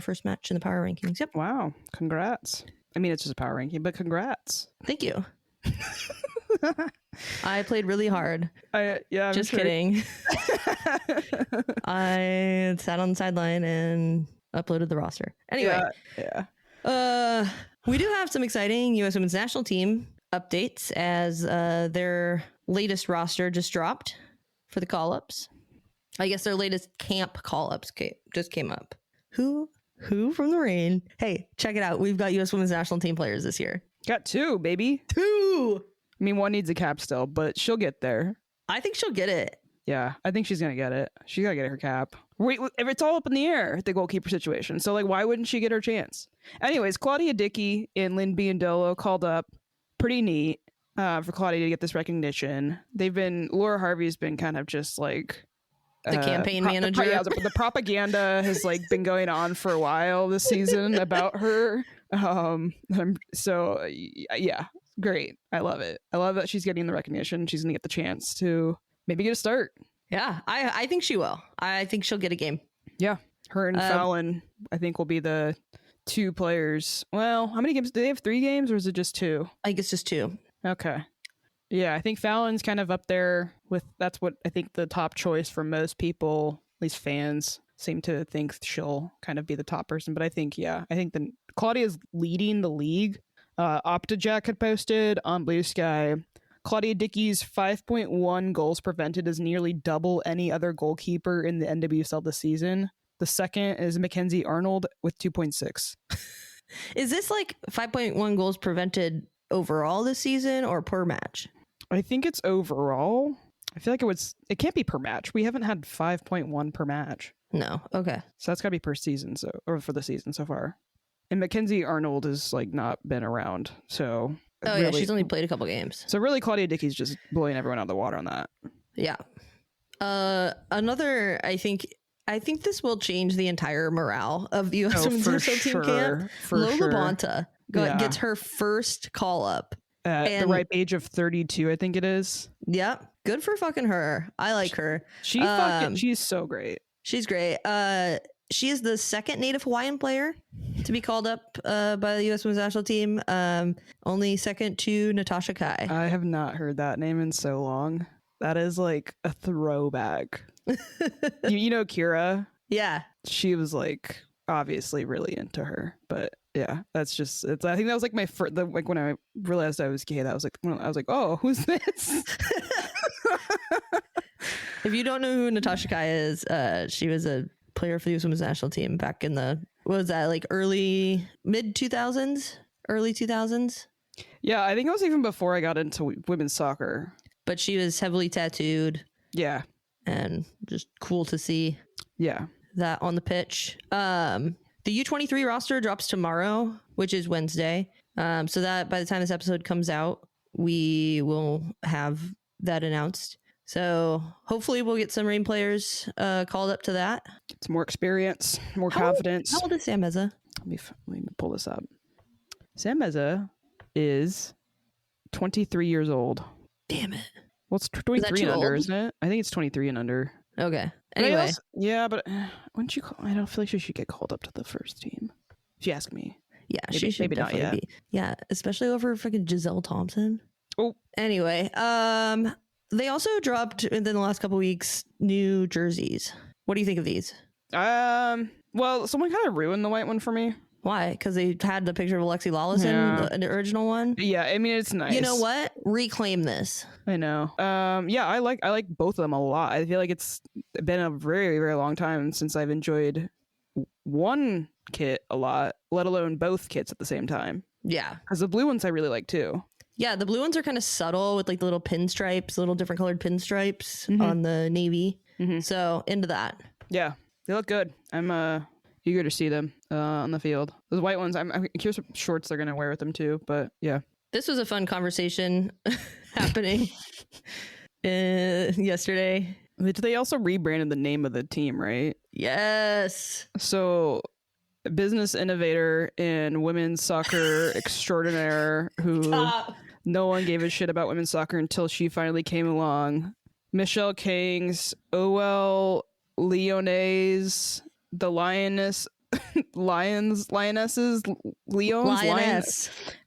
first match in the power rankings. Yep. Wow. Congrats. It's just a power ranking, but congrats. Thank you. I played really hard. I'm just kidding. I sat on the sideline and uploaded the roster. Anyway. Yeah. We do have some exciting U.S. Women's National Team updates as their latest roster just dropped for the call-ups. I guess their latest camp call-ups just came up. Who from the rain? Hey, check it out. We've got U.S. Women's National Team players this year. Got 2, baby. 2! One needs a cap still, but she'll get there. I think she'll get it. Yeah, I think she's going to get it. She's got to get her cap. Wait, if it's all up in the air, the goalkeeper situation. So, why wouldn't she get her chance? Anyways, Claudia Dickey and Lynn Biondolo called up. Pretty neat for Claudia to get this recognition. Laura Harvey's been kind of just The campaign manager. The propaganda has like been going on for a while this season about her. So yeah, great. I love it. I love that she's getting the recognition. She's gonna get the chance to maybe get a start. Yeah, I think she will. I think she'll get a game. Yeah, her and Fallon, I think, will be the 2 players. Well, how many games do they have? 3 games, or is it just 2? I think it's just 2. Okay. Yeah, I think Fallon's kind of up there with, that's what I think the top choice for most people, at least fans, seem to think she'll kind of be the top person. But I think the Claudia's leading the league. Optajack had posted on Bluesky, Claudia Dickey's 5.1 goals prevented is nearly double any other goalkeeper in the NWSL this season. The second is Mackenzie Arnold with 2.6. Is this like 5.1 goals prevented overall this season or per match? I think it's overall. I feel like it can't be per match. We haven't had 5.1 per match. No. Okay. So that's got to be per season, or for the season so far. And Mackenzie Arnold has like not been around. So yeah, she's only played a couple games. So really Claudia Dickey's just blowing everyone out of the water on that. Yeah. Another, I think this will change the entire morale of the USWNT team camp. Lola Bonta gets her first call up. At the ripe age of 32, I think it is. Yep. Good for fucking her. I like her. She's so great. She's great. She is the second Native Hawaiian player to be called up by the U.S. Women's National Team. Only second to Natasha Kai. I have not heard that name in so long. That is like a throwback. you know Kira? Yeah. She was like obviously really into her, but yeah, that's just I think that was like my first, like when I realized I was gay, that was like when I was like, oh, who's this? If you don't know who Natasha Kai is, she was a player for the U.S. Women's National Team back in the, what was that, like early 2000s? Yeah, I think it was even before I got into women's soccer. But she was heavily tattooed. Yeah. And just cool to see. Yeah. That on the pitch. The U23 roster drops tomorrow, which is Wednesday. So that by the time this episode comes out, we will have that announced. So hopefully we'll get some Reign players called up to that. It's more experience, more confidence. How old is Sam Meza? Let me pull this up. Sam Meza is 23 years old. Damn it. Well, it's 23 and under, isn't it? I think it's 23 and under. Okay. Anyway. But wouldn't you I don't feel like she should get called up to the first team. If you ask me. Yeah, she should maybe definitely not yet. Be. Yeah, especially over freaking Giselle Thompson. Oh. Anyway, they also dropped within the last couple weeks new jerseys. What do you think of these? Well, someone kind of ruined the white one for me. Why? Because they had the picture of Alexi Lawless in the original one. Yeah, I mean it's nice. You know what? Reclaim this. I know. Yeah, I like both of them a lot. I feel like it's been a very, very long time since I've enjoyed one kit a lot, let alone both kits at the same time. Yeah, because the blue ones I really like too. Yeah, the blue ones are kind of subtle with like the little pinstripes, little different colored pinstripes on the navy. So into that. Yeah, they look good. I'm eager to see them on the field. Those white ones, I'm curious what shorts they're gonna wear with them too. But yeah, this was a fun conversation happening yesterday. They also rebranded the name of the team, right? Yes. So, business innovator and women's soccer extraordinaire who no one gave a shit about women's soccer until she finally came along. Michelle King's OL Lyonnaise, the Lioness, Lionesses.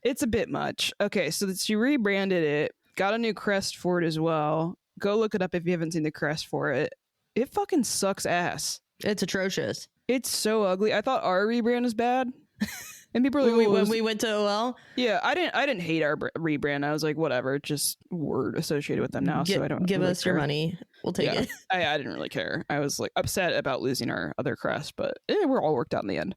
It's a bit much. Okay, so she rebranded it, got a new crest for it as well. Go look it up if you haven't seen the crest for it. It fucking sucks ass. It's atrocious. It's so ugly. I thought our rebrand was bad. And people were like, when we went to OL? Yeah, I didn't hate our rebrand. I was like, whatever, just word associated with them now. So I don't give really us care. your money. We'll take it. I didn't really care. I was like upset about losing our other crest, but we're all worked out in the end.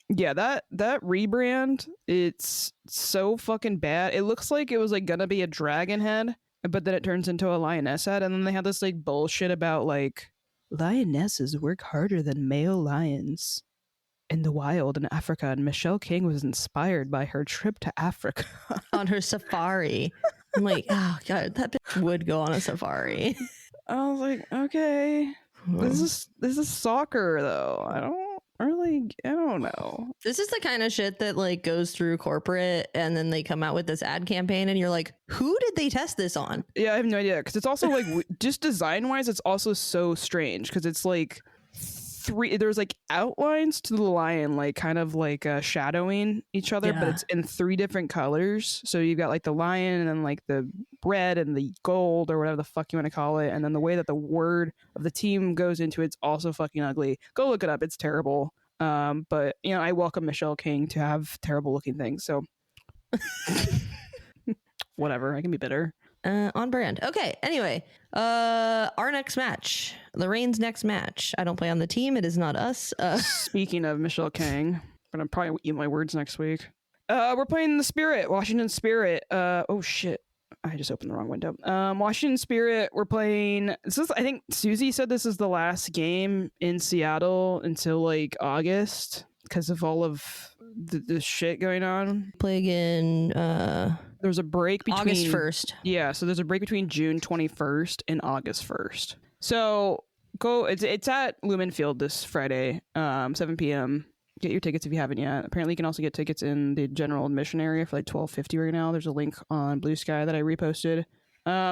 Yeah, that rebrand, it's so fucking bad. It looks like it was like gonna be a dragon head, but then it turns into a lioness head, and then they had this like bullshit about like lionesses work harder than male lions in the wild in Africa, and Michelle King was inspired by her trip to Africa on her safari. I'm like, oh god, that bitch would go on a safari. I was like, okay, this is soccer though. I don't know. This is the kind of shit that like goes through corporate and then they come out with this ad campaign and you're like, who did they test this on? Yeah, I have no idea, because it's also like just design wise, it's also so strange because it's like there's like outlines to the lion, like kind of like shadowing each other, but it's in 3 different colors. So you've got like the lion and then like the red and the gold or whatever the fuck you want to call it, and then the way that the word of the team goes into it's also fucking ugly. Go look it up, it's terrible. But you know, I welcome Michelle King to have terrible looking things, so whatever, I can be bitter. On brand. Okay, anyway, our next match, Lorraine's next match. I don't play on the team, it is not us. Speaking of Michelle King, but I'm probably eat my words next week. We're playing the Spirit, Washington Spirit. Oh shit, I just opened the wrong window. Washington Spirit, we're playing, this is, I think Susie said this is the last game in Seattle until like August because of all of the shit going on. Play again there's a break between August 1st. Yeah, so there's a break between June 21st and August 1st. So go, it's at Lumen Field this Friday, 7 p.m. Get your tickets if you haven't yet. Apparently you can also get tickets in the general admission area for like $12.50 right now. There's a link on Bluesky that I reposted.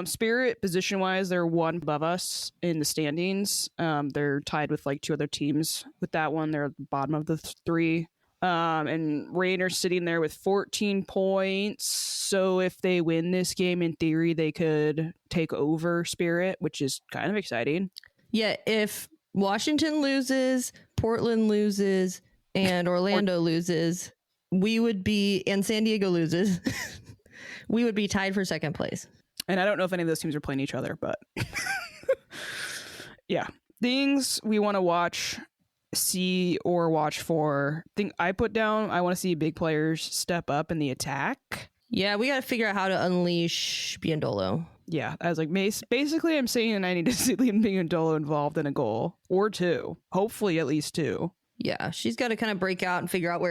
Spirit, position wise, they're 1 above us in the standings. They're tied with like 2 other teams with that one. They're at the bottom of the 3. And Rainer's sitting there with 14 points. So if they win this game, in theory, they could take over Spirit, which is kind of exciting. Yeah, if Washington loses, Portland loses, and Orlando loses, we would be, and San Diego loses, we would be tied for 2nd place. And I don't know if any of those teams are playing each other, but yeah. Things we want to see or watch for. Thing I put down, I want to see big players step up in the attack. Yeah, we got to figure out how to unleash Biondolo. Yeah, I was like, basically I'm saying I need to see Liam Biondolo involved in a goal or 2. Hopefully at least 2. Yeah, she's got to kind of break out and figure out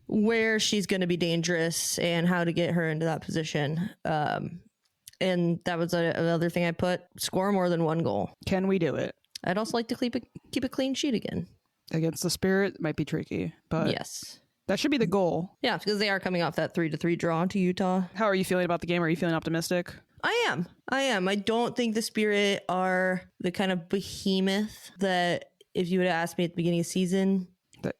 where she's going to be dangerous and how to get her into that position. And that was another thing I put, score more than 1 goal. Can we do it? I'd also like to keep a clean sheet again. Against the Spirit might be tricky, but yes, that should be the goal. Yeah, because they are coming off that 3-3 draw to Utah. How are you feeling about the game? Are you feeling optimistic? I am. I don't think the Spirit are the kind of behemoth that if you would have asked me at the beginning of the season.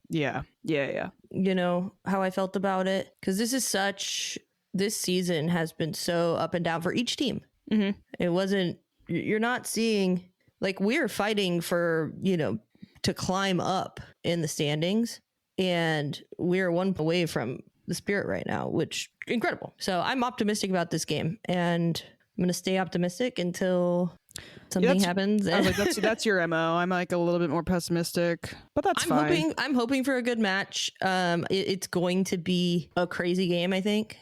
Yeah. You know, how I felt about it. Because this season has been so up and down for each team. Mm-hmm. You're not seeing, like, we're fighting for, you know, to climb up in the standings, and we're 1 away from the Spirit right now, which incredible. So I'm optimistic about this game, and I'm going to stay optimistic until something happens. I was like, that's your MO. I'm like a little bit more pessimistic, but that's fine. I'm hoping for a good match. It's going to be a crazy game, I think,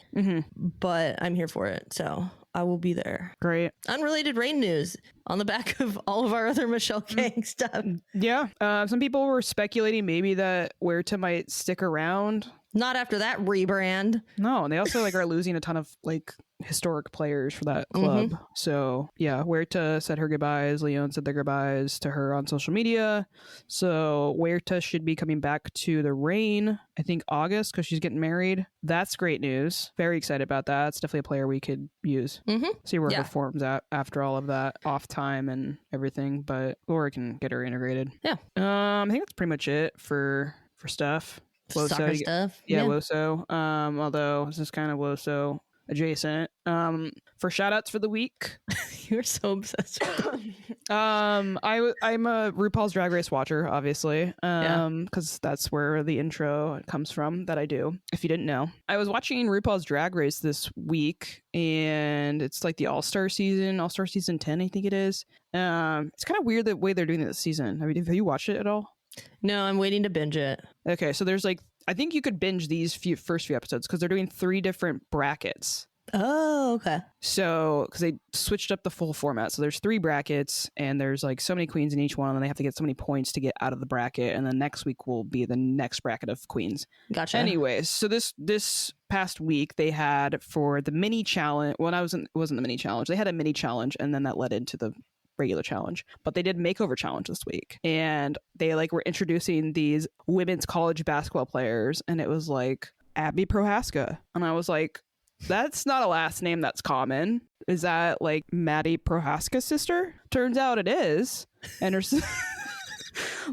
but I'm here for it. So I will be there. Great. Unrelated rain news on the back of all of our other Michelle King stuff. Yeah. Some people were speculating maybe that Huerta might stick around. Not after that rebrand. No, and they also like are losing a ton of like historic players for that club. So yeah, Huerta said her goodbyes. Leon said their goodbyes to her on social media. So Huerta should be coming back to the Reign, I think August, because she's getting married. That's great news. Very excited about that. It's definitely a player we could use. See where her form's at after all of that off time and everything. But Laura can get her integrated. Yeah. I think that's pretty much it for stuff. Woso, soccer stuff. Yeah, Woso. Although this is kind of Woso adjacent. For shout outs for the week. You're so obsessed with it. I'm a RuPaul's Drag Race watcher, obviously. Because that's where the intro comes from that I do, if you didn't know. I was watching RuPaul's Drag Race this week, and it's like the All-Star season 10, I think it is. It's kind of weird the way they're doing it this season. I mean, have you watched it at all? No, I'm waiting to binge it. Okay, so there's like, I think you could binge these first few episodes because they're doing 3 different brackets. Oh, okay. So, because they switched up the full format. So there's 3 brackets, and there's like so many queens in each one, and then they have to get so many points to get out of the bracket. And then next week will be the next bracket of queens. Gotcha. Anyways, so this past week they had for the mini challenge. Well, it wasn't the mini challenge. They had a mini challenge, and then that led into the regular challenge, but they did makeover challenge this week, and they like were introducing these women's college basketball players, and it was like Abby Prohaska, and I was like, that's not a last name that's common. Is that like Maddie Prohaska's sister? Turns out it is. And her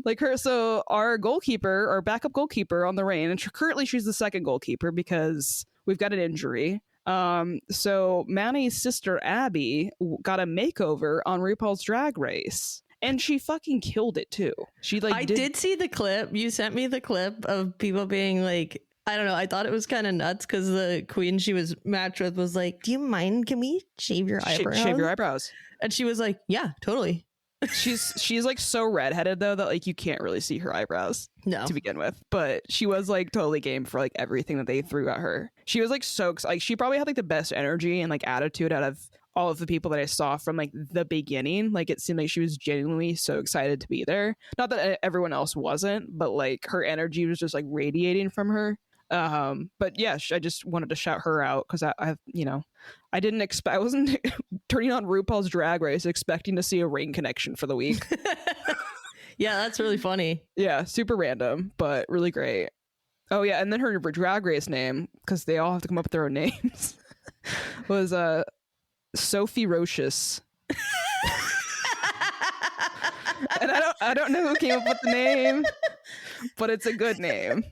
like her, so our goalkeeper, our backup goalkeeper on the Reign, and currently she's the second goalkeeper because we've got an injury. So Maddie's sister Abby got a makeover on RuPaul's Drag Race, and she fucking killed it too. She like I did see the clip. You sent me the clip of people being like, I don't know. I thought it was kind of nuts because the queen she was matched with was like, do you mind? Can we shave your eyebrows? Shave your eyebrows. And she was like, yeah, totally. She's like so redheaded though that like you can't really see her eyebrows to begin with, but she was like totally game for like everything that they threw at her. She was like so like she probably had like the best energy and like attitude out of all of the people that I saw from like the beginning. Like it seemed like she was genuinely so excited to be there. Not that everyone else wasn't, but like her energy was just like radiating from her. But yeah, I just wanted to shout her out because I you know, I didn't expect, I wasn't turning on RuPaul's Drag Race expecting to see a Reign connection for the week. Yeah, that's really funny. Yeah, super random, but really great. Oh yeah, and then her Drag Race name, because they all have to come up with their own names, was Sophie Rochus. And I don't know who came up with the name, but it's a good name.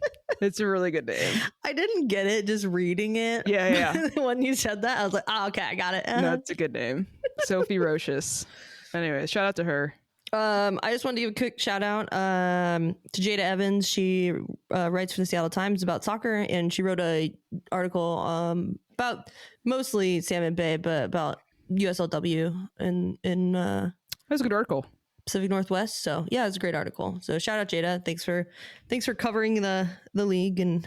It's a really good name. I didn't get it just reading it. Yeah. When you said that, I was like, oh, okay, I got it. No, it's a good name. Sophie Rochus. Anyway, shout out to her. I just wanted to give a quick shout out to Jada Evans. She writes for the Seattle Times about soccer, and she wrote a article about mostly Salmon Bay, but about USLW in That was a good article. Pacific Northwest. So yeah, it's a great article. So shout out Jada. Thanks for covering the league and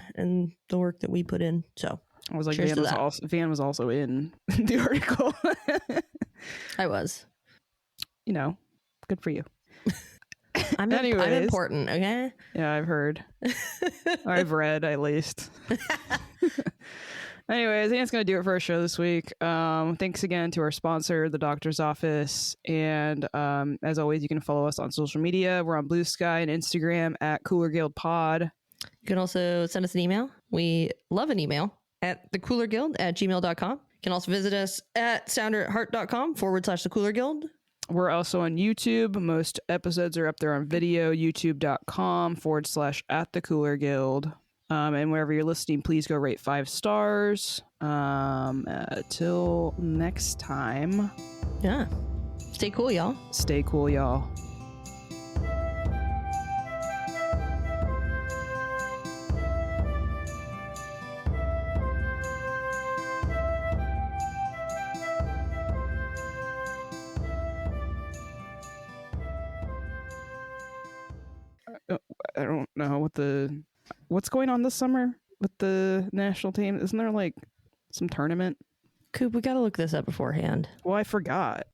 the work that we put in. So I was like, Van was also in the article. I was. You know, good for you. I'm important, okay? Yeah, I've heard. I've read, at least. Anyways, I think that's going to do it for our show this week. Thanks again to our sponsor, The Doctor's Office. And as always, you can follow us on social media. We're on Bluesky and Instagram at Cooler Guild Pod. You can also send us an email. We love an email at thecoolerguild@gmail.com. You can also visit us at sounderatheart.com/The Cooler Guild. We're also on YouTube. Most episodes are up there on video, youtube.com/@thecoolerguild. And wherever you're listening, please go rate 5 stars. Till next time. Yeah. Stay cool, y'all. Stay cool, y'all. I don't know what's going on this summer with the national team. Isn't there like some tournament? Coop, we gotta look this up beforehand. Well, I forgot.